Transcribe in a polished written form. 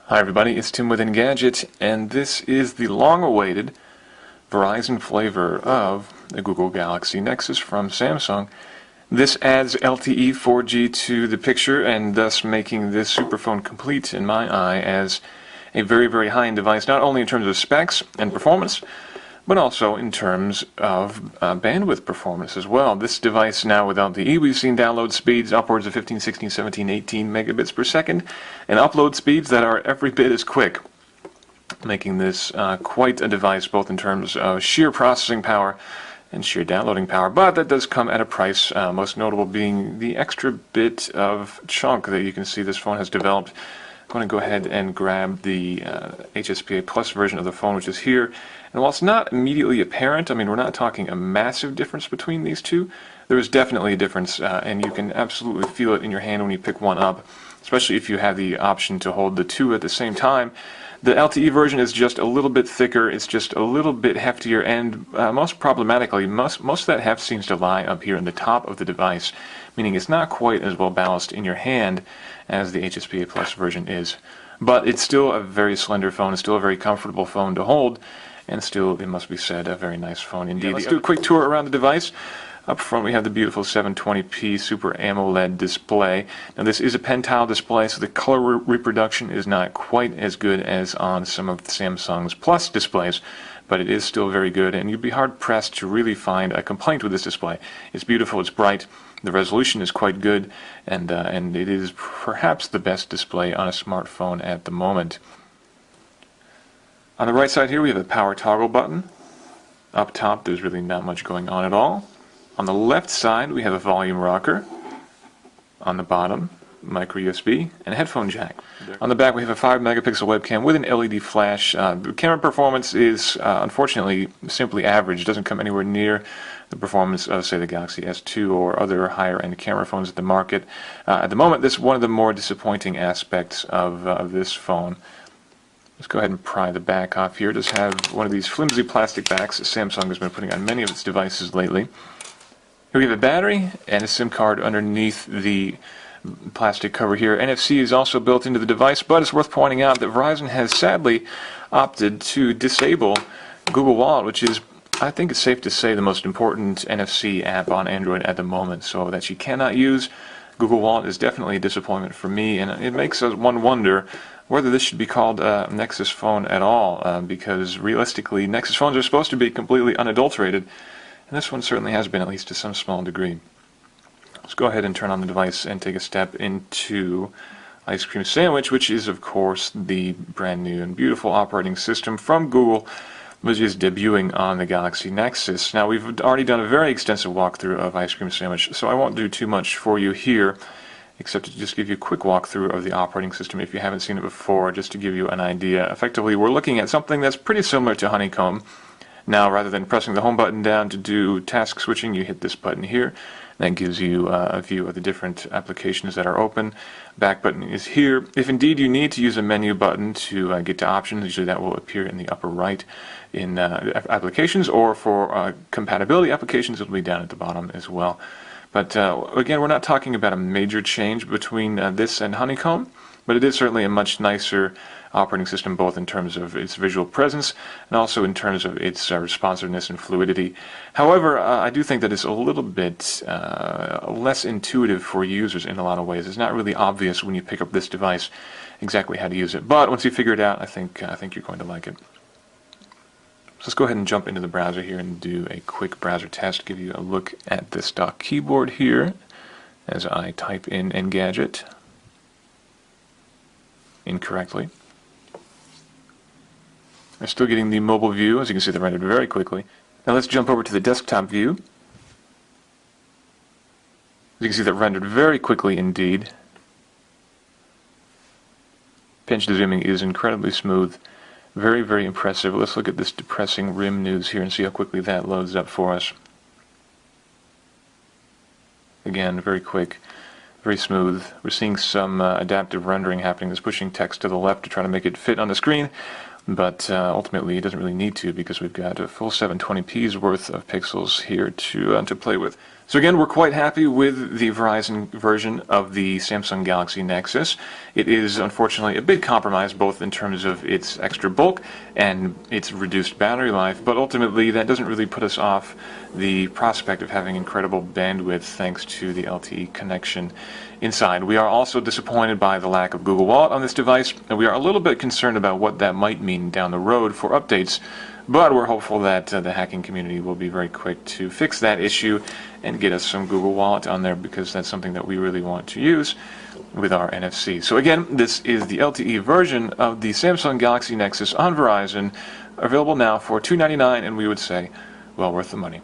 Hi everybody, it's Tim with Engadget, and this is the long-awaited Verizon flavor of the Google Galaxy Nexus from Samsung. This adds LTE 4G to the picture, and thus making this superphone complete in my eye as a very, very high-end device, not only in terms of specs and performance, but also in terms of bandwidth performance as well. This device now with LTE, we've seen download speeds upwards of 15, 16, 17, 18 megabits per second, and upload speeds that are every bit as quick, making this quite a device both in terms of sheer processing power and sheer downloading power. But that does come at a price, most notable being the extra bit of chunk that you can see this phone has developed. I'm going to go ahead and grab the HSPA Plus version of the phone, which is here. And while it's not immediately apparent, I mean, we're not talking a massive difference between these two, there is definitely a difference, and you can absolutely feel it in your hand when you pick one up, especially if you have the option to hold the two at the same time. The LTE version is just a little bit thicker, it's just a little bit heftier, and most problematically, most of that heft seems to lie up here in the top of the device, meaning it's not quite as well balanced in your hand as the HSPA Plus version is. But it's still a very slender phone, it's still a very comfortable phone to hold, and still, it must be said, a very nice phone indeed. Yeah, let's do a quick tour around the device. Up front we have the beautiful 720p Super AMOLED display. Now this is a pen-tile display, so the color reproduction is not quite as good as on some of Samsung's Plus displays, but it is still very good, and you'd be hard-pressed to really find a complaint with this display. It's beautiful, it's bright, the resolution is quite good, and it is perhaps the best display on a smartphone at the moment. On the right side here we have a power toggle button. Up top there's really not much going on at all. On the left side we have a volume rocker. On the bottom, micro USB and a headphone jack. On the back we have a 5 megapixel webcam with an LED flash. The camera performance is unfortunately simply average. It doesn't come anywhere near the performance of, say, the Galaxy S2 or other higher end camera phones at the market. At the moment, this is one of the more disappointing aspects of this phone. Let's go ahead and pry the back off here. It does have one of these flimsy plastic backs that Samsung has been putting on many of its devices lately. Here we have a battery and a SIM card underneath the plastic cover here. NFC is also built into the device, but it's worth pointing out that Verizon has sadly opted to disable Google Wallet, which is, I think it's safe to say, the most important NFC app on Android at the moment. So that you cannot use Google Wallet is definitely a disappointment for me, and it makes one wonder whether this should be called a Nexus phone at all, because realistically Nexus phones are supposed to be completely unadulterated, and this one certainly has been, at least to some small degree. Let's go ahead and turn on the device and take a step into Ice Cream Sandwich, which is of course the brand new and beautiful operating system from Google, which is debuting on the Galaxy Nexus. Now, we've already done a very extensive walkthrough of Ice Cream Sandwich, so I won't do too much for you here, except to just give you a quick walkthrough of the operating system if you haven't seen it before, just to give you an idea. Effectively, we're looking at something that's pretty similar to Honeycomb. Now, rather than pressing the home button down to do task switching, you hit this button here. That gives you a view of the different applications that are open. Back button is here. If indeed you need to use a menu button to get to options, usually that will appear in the upper right in applications, or for compatibility applications, it will be down at the bottom as well. But again, we're not talking about a major change between this and Honeycomb, but it is certainly a much nicer operating system, both in terms of its visual presence and also in terms of its responsiveness and fluidity. However, I do think that it's a little bit less intuitive for users in a lot of ways. It's not really obvious when you pick up this device exactly how to use it, but once you figure it out, I think you're going to like it. So let's go ahead and jump into the browser here and do a quick browser test, give you a look at the stock keyboard here as I type in Engadget incorrectly. I'm still getting the mobile view, as you can see, that rendered very quickly. Now let's jump over to the desktop view. As you can see, that rendered very quickly indeed. Pinch to zooming is incredibly smooth. Very, very impressive. Let's look at this depressing RIM news here and see how quickly that loads up for us. Again, very quick, very smooth. We're seeing some adaptive rendering happening. It's pushing text to the left to try to make it fit on the screen, but ultimately it doesn't really need to, because we've got a full 720p's worth of pixels here to play with. So again, we're quite happy with the Verizon version of the Samsung Galaxy Nexus. It is unfortunately a big compromise, both in terms of its extra bulk and its reduced battery life, but ultimately that doesn't really put us off the prospect of having incredible bandwidth thanks to the LTE connection inside. We are also disappointed by the lack of Google Wallet on this device, and we are a little bit concerned about what that might mean down the road for updates. But we're hopeful that the hacking community will be very quick to fix that issue and get us some Google Wallet on there, because that's something that we really want to use with our NFC. So again, this is the LTE version of the Samsung Galaxy Nexus on Verizon, available now for $299, and we would say well worth the money.